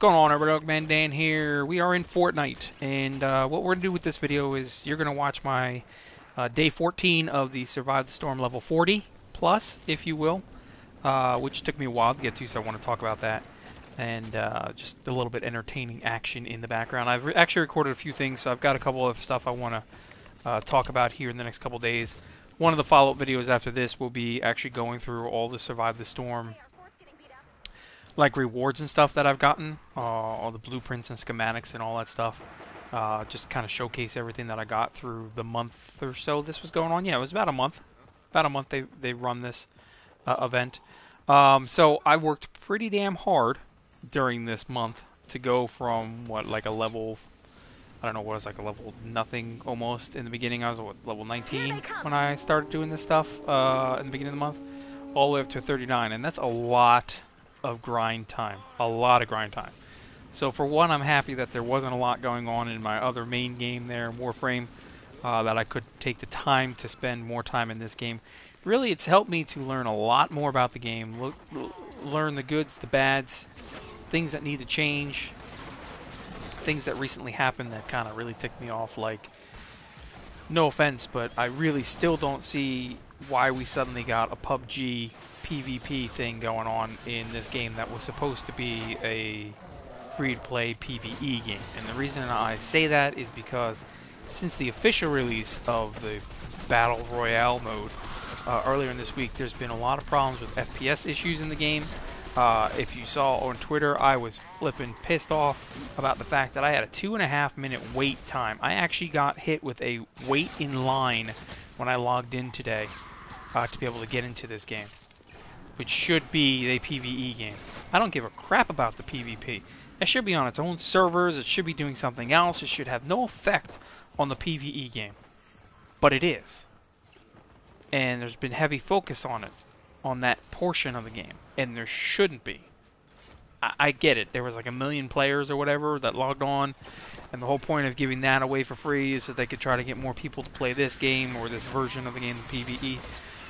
going on, everybody? Man Dan here. We are in Fortnite, and what we're going to do with this video is you're going to watch my day 14 of the Survive the Storm level 40 plus, if you will, which took me a while to get to, so I want to talk about that, and just a little bit entertaining action in the background. I've actually recorded a few things, so I've got a couple of stuff I want to talk about here in the next couple days. One of the follow-up videos after this will be actually going through all the Survive the Storm like rewards and stuff that I've gotten, all the blueprints and schematics and all that stuff. Just kind of showcase everything that I got through the month or so this was going on. Yeah, it was about a month. About a month they run this event. So I worked pretty damn hard during this month to go from what, like a level, I don't know, what was like a level nothing almost in the beginning. I was what, level 19 when I started doing this stuff in the beginning of the month, all the way up to 39, and that's a lot of grind time. A lot of grind time. So for one, I'm happy that there wasn't a lot going on in my other main game there, Warframe, that I could take the time to spend more time in this game. Really, it's helped me to learn a lot more about the game, learn the goods, the bads, things that need to change, things that recently happened that kind of really ticked me off. Like, no offense, but I really still don't see why we suddenly got a PUBG PvP thing going on in this game that was supposed to be a free-to-play PvE game. And the reason I say that is because since the official release of the Battle Royale mode earlier in this week, there's been a lot of problems with FPS issues in the game. If you saw on Twitter, I was flipping pissed off about the fact that I had a 2.5 minute wait time. I actually got hit with a wait in line when I logged in today to be able to get into this game, which should be a PvE game. I don't give a crap about the PvP. It should be on its own servers. It should be doing something else. It should have no effect on the PvE game. But it is. And there's been heavy focus on it, on that portion of the game. And there shouldn't be. I get it. There was like 1 million players or whatever that logged on. And the whole point of giving that away for free is so they could try to get more people to play this game or this version of the game, PvE.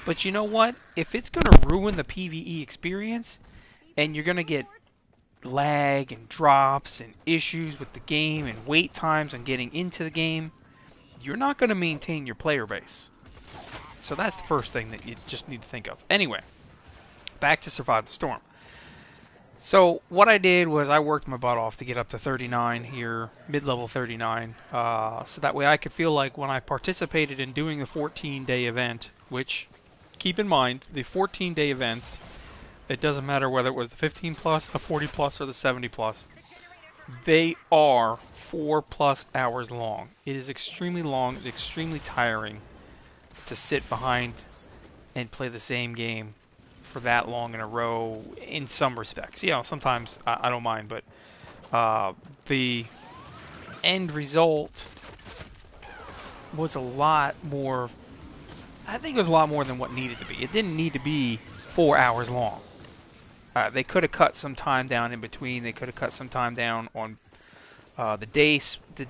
But you know what? If it's going to ruin the PvE experience, and you're going to get lag and drops and issues with the game and wait times on getting into the game, you're not going to maintain your player base. So that's the first thing that you just need to think of. Anyway, back to Survive the Storm. So what I did was I worked my butt off to get up to 39 here, mid-level 39, so that way I could feel like when I participated in doing the 14-day event, which, keep in mind, the 14-day events, it doesn't matter whether it was the 15 plus, the 40 plus, or the 70 plus. They are 4+ hours long. It is extremely long, extremely tiring to sit behind and play the same game for that long in a row in some respects. You know, sometimes I don't mind, but the end result was a lot more. I think it was a lot more than what needed to be. It didn't need to be 4 hours long. They could have cut some time down in between. They could have cut some time down on the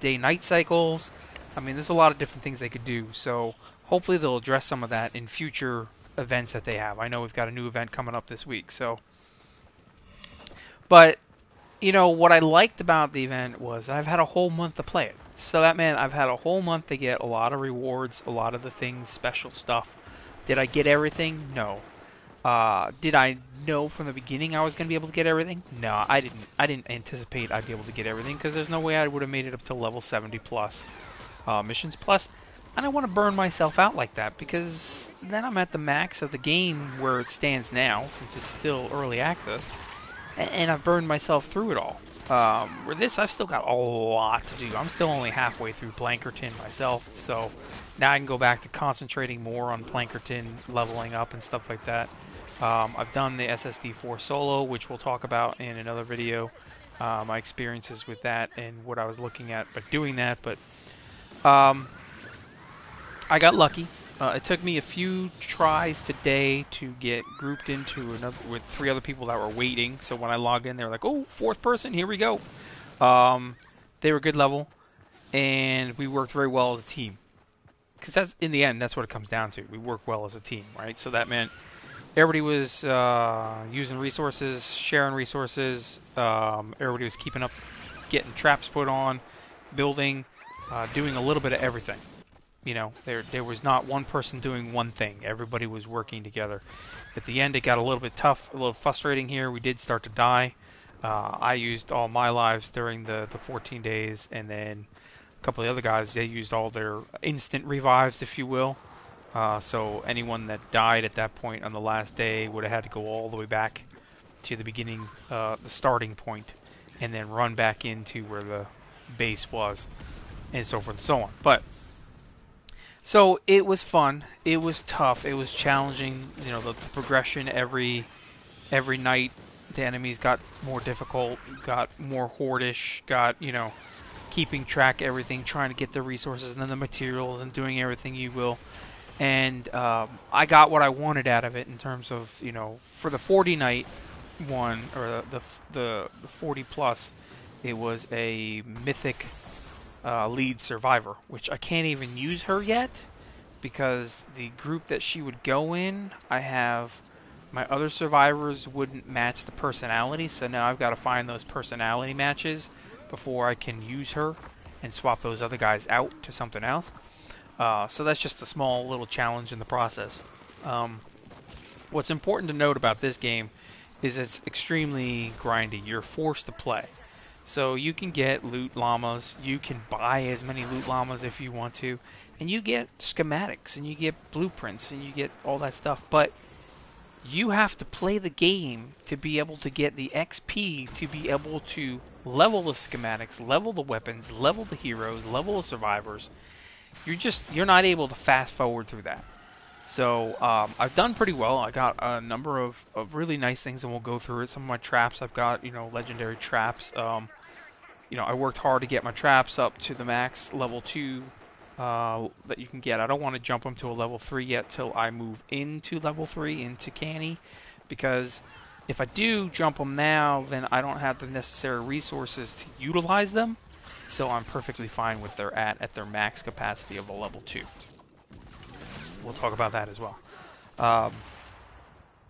day-night cycles. I mean, there's a lot of different things they could do. So hopefully they'll address some of that in future events that they have. I know we've got a new event coming up this week. So, but you know what I liked about the event was I've had a whole month to play it. So that meant I've had a whole month to get a lot of rewards, a lot of the things, special stuff. Did I get everything? No. Did I know from the beginning I was going to be able to get everything? No, I didn't. I didn't anticipate I'd be able to get everything because there's no way I would have made it up to level 70 plus missions. Plus, I don't want to burn myself out like that because then I'm at the max of the game where it stands now, since it's still early access, and I've burned myself through it all. With this, I've still got a lot to do. I'm still only halfway through Plankerton myself, so now I can go back to concentrating more on Plankerton, leveling up and stuff like that. I've done the SSD4 solo, which we'll talk about in another video, my experiences with that and what I was looking at by doing that, but I got lucky. It took me a few tries today to get grouped into another with 3 other people that were waiting. So when I logged in, they were like, "Oh, 4th person, here we go." They were good level, and we worked very well as a team. Because that's in the end, that's what it comes down to. We work well as a team, right? So that meant everybody was using resources, sharing resources. Everybody was keeping up, getting traps put on, building, doing a little bit of everything. You know, there was not one person doing one thing. Everybody was working together. At the end, it got a little bit tough, a little frustrating here. We did start to die. I used all my lives during the 14 days, and then a couple of the other guys, they used all their instant revives, if you will. So anyone that died at that point on the last day would have had to go all the way back to the beginning, the starting point, and then run back into where the base was, and so forth and so on. But so it was fun. It was tough. It was challenging. You know, the progression every night. The enemies got more difficult, got more hordish, got, you know, keeping track of everything, trying to get the resources and then the materials and doing everything you will. And I got what I wanted out of it in terms of, you know, for the 40 night one, or the 40 plus, it was a mythic lead survivor, which I can't even use her yet because the group that she would go in, I have my other survivors wouldn't match the personality, so now I've got to find those personality matches before I can use her and swap those other guys out to something else. So that's just a small little challenge in the process. What's important to note about this game is it's extremely grindy. You're forced to play. So you can get loot llamas, you can buy as many loot llamas if you want to, and you get schematics, and you get blueprints, and you get all that stuff, but you have to play the game to be able to get the XP, to be able to level the schematics, level the weapons, level the heroes, level the survivors. You're not able to fast forward through that. So I've done pretty well. I got a number of really nice things, and we'll go through it. Some of my traps, I've got, you know, legendary traps. You know, I worked hard to get my traps up to the max level 2 that you can get. I don't want to jump them to a level 3 yet till I move into level 3, into Canny, because if I do jump them now, then I don't have the necessary resources to utilize them. So I'm perfectly fine with they're at their max capacity of a level 2. We'll talk about that as well.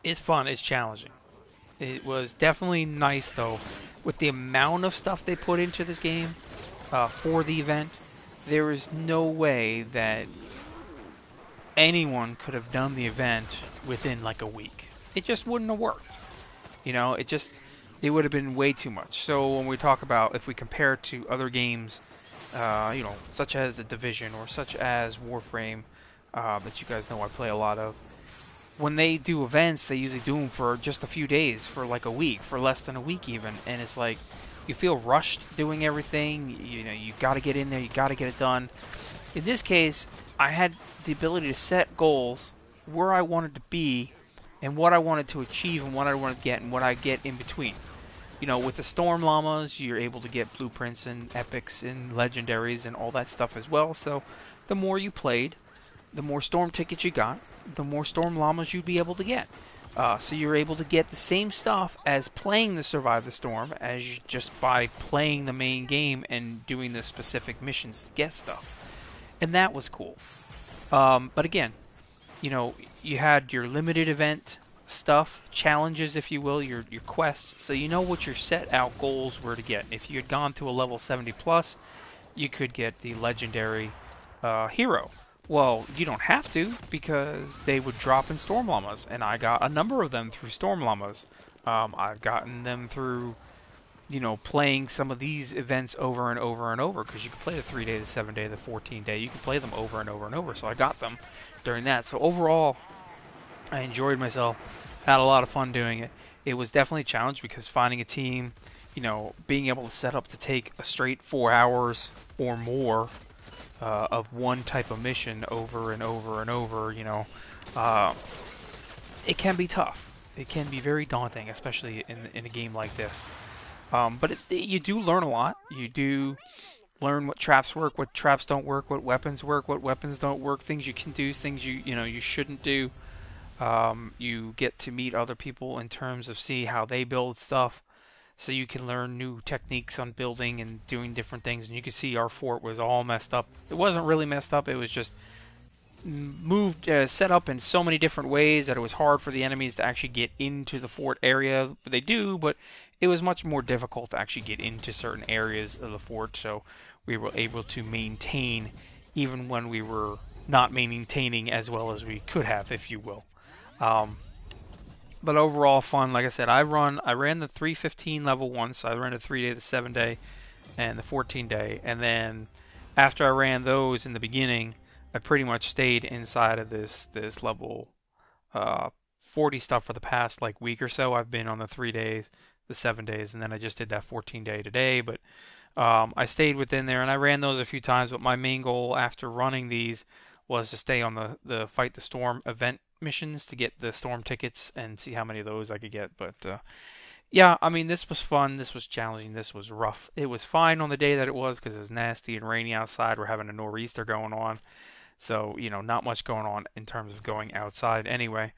It's fun. It's challenging. It was definitely nice, though, with the amount of stuff they put into this game for the event. There is no way that anyone could have done the event within like a week. It just wouldn't have worked. You know, it would have been way too much. So when we talk about, if we compare it to other games, you know, such as The Division or such as Warframe, that you guys know I play a lot of, when they do events, they usually do them for just a few days, for like a week, for less than a week even, and it's like, you feel rushed doing everything. You know, you got to get in there, you got to get it done. In this case, I had the ability to set goals where I wanted to be and what I wanted to achieve and what I wanted to get and what I get in between. You know, with the Storm Llamas, you're able to get blueprints and epics and legendaries and all that stuff as well. So the more you played, the more Storm tickets you got, the more Storm Llamas you'd be able to get. So you're able to get the same stuff as playing the Survive the Storm as just by playing the main game and doing the specific missions to get stuff. And that was cool. But again, you know, you had your limited event stuff, challenges, if you will, your quests, so you know what your set out goals were to get. If you had gone to a level 70 plus, you could get the legendary hero. Well, you don't have to, because they would drop in Storm Llamas, and I got a number of them through Storm Llamas. I've gotten them through, you know, playing some of these events over and over and over, because you can play the 3-day, the 7-day, the 14-day. You can play them over and over and over, so I got them during that. So overall, I enjoyed myself, had a lot of fun doing it. It was definitely a challenge, because finding a team, you know, being able to set up to take a straight 4 hours or more of one type of mission over and over and over, you know, it can be tough. It can be very daunting, especially in a game like this. But you do learn a lot. You do learn what traps work, what traps don't work, what weapons work, what weapons don't work, things you can do, things you know you shouldn't do. You get to meet other people in terms of see how they build stuff. So you can learn new techniques on building and doing different things. And you can see our fort was all messed up. It wasn't really messed up. It was just moved set up in so many different ways that it was hard for the enemies to actually get into the fort area. They do, but it was much more difficult to actually get into certain areas of the fort, so we were able to maintain even when we were not maintaining as well as we could have, if you will. Um, but overall fun. Like I said, I ran the 315 level once. I ran the 3-day, the 7-day, and the 14-day, and then after I ran those in the beginning, I pretty much stayed inside of this level 40 stuff for the past like week or so. I've been on the 3 days, the 7 days, and then I just did that 14-day today. But I stayed within there, and I ran those a few times. But my main goal after running these was to stay on the Fight the Storm event missions to get the storm tickets and see how many of those I could get. But yeah, I mean, this was fun. This was challenging. This was rough. It was fine on the day that it was because it was nasty and rainy outside. We're having a nor'easter going on. So, not much going on in terms of going outside anyway.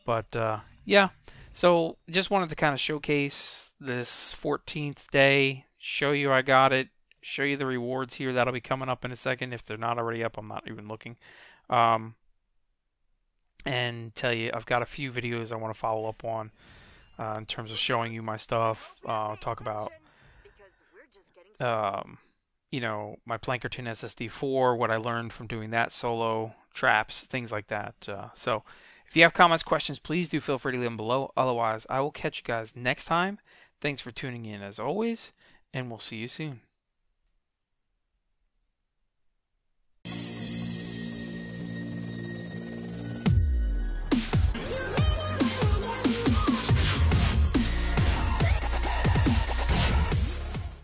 But, yeah. So, just wanted to kind of showcase this 14th day, show you I got it, show you the rewards here. That'll be coming up in a second. If they're not already up, I'm not even looking. And tell you, I've got a few videos I want to follow up on in terms of showing you my stuff. Talk about my Plankerton SSD4, what I learned from doing that solo, traps, things like that. So if you have comments, questions, please do feel free to leave them below. Otherwise, I will catch you guys next time. Thanks for tuning in as always, and we'll see you soon.